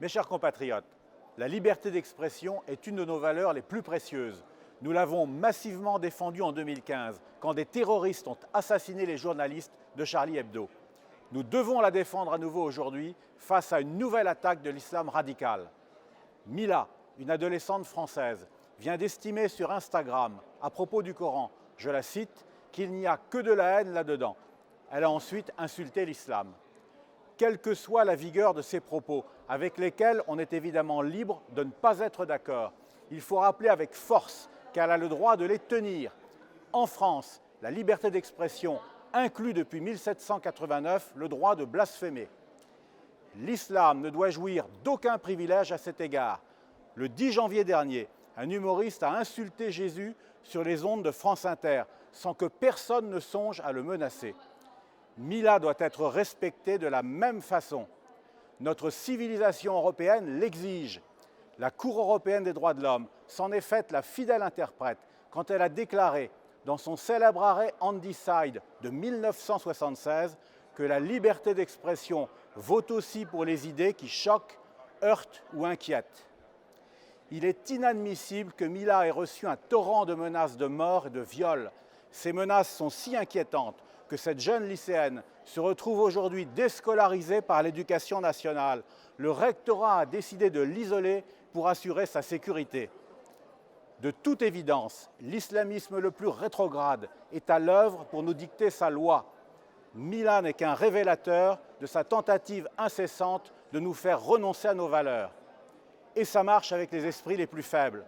Mes chers compatriotes, la liberté d'expression est une de nos valeurs les plus précieuses. Nous l'avons massivement défendue en 2015, quand des terroristes ont assassiné les journalistes de Charlie Hebdo. Nous devons la défendre à nouveau aujourd'hui face à une nouvelle attaque de l'islam radical. Mila, une adolescente française, vient d'estimer sur Instagram, à propos du Coran, je la cite, qu'il n'y a que de la haine là-dedans. Elle a ensuite insulté l'islam. Quelle que soit la vigueur de ces propos, avec lesquels on est évidemment libre de ne pas être d'accord, il faut rappeler avec force qu'elle a le droit de les tenir. En France, la liberté d'expression inclut depuis 1789 le droit de blasphémer. L'islam ne doit jouir d'aucun privilège à cet égard. Le 10 janvier dernier, un humoriste a insulté Jésus sur les ondes de France Inter, sans que personne ne songe à le menacer. Mila doit être respectée de la même façon. Notre civilisation européenne l'exige. La Cour européenne des droits de l'homme s'en est faite la fidèle interprète quand elle a déclaré, dans son célèbre arrêt Handyside de 1976, que la liberté d'expression vaut aussi pour les idées qui choquent, heurtent ou inquiètent. Il est inadmissible que Mila ait reçu un torrent de menaces de mort et de viol. Ces menaces sont si inquiétantes que cette jeune lycéenne se retrouve aujourd'hui déscolarisée par l'Éducation nationale. Le rectorat a décidé de l'isoler pour assurer sa sécurité. De toute évidence, l'islamisme le plus rétrograde est à l'œuvre pour nous dicter sa loi. Mila n'est qu'un révélateur de sa tentative incessante de nous faire renoncer à nos valeurs. Et ça marche avec les esprits les plus faibles.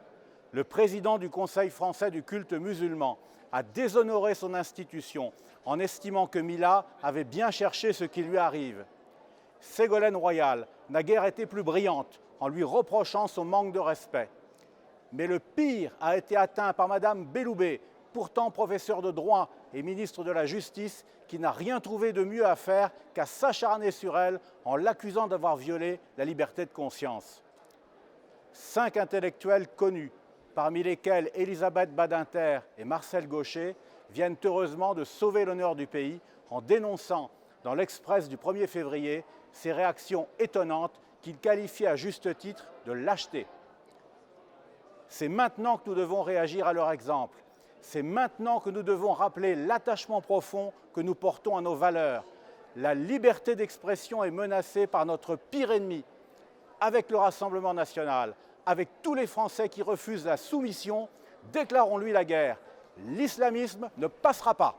Le président du Conseil français du culte musulman a déshonoré son institution en estimant que Mila avait bien cherché ce qui lui arrive. Ségolène Royal n'a guère été plus brillante en lui reprochant son manque de respect. Mais le pire a été atteint par Madame Belloubet, pourtant professeure de droit et ministre de la Justice, qui n'a rien trouvé de mieux à faire qu'à s'acharner sur elle en l'accusant d'avoir violé la liberté de conscience. 5 intellectuels connus, parmi lesquels Elisabeth Badinter et Marcel Gauchet, viennent heureusement de sauver l'honneur du pays en dénonçant dans l'Express du 1er février ces réactions étonnantes qu'ils qualifient à juste titre de lâcheté. C'est maintenant que nous devons réagir à leur exemple. C'est maintenant que nous devons rappeler l'attachement profond que nous portons à nos valeurs. La liberté d'expression est menacée par notre pire ennemi, avec le Rassemblement national, avec tous les Français qui refusent la soumission, déclarons-lui la guerre. L'islamisme ne passera pas.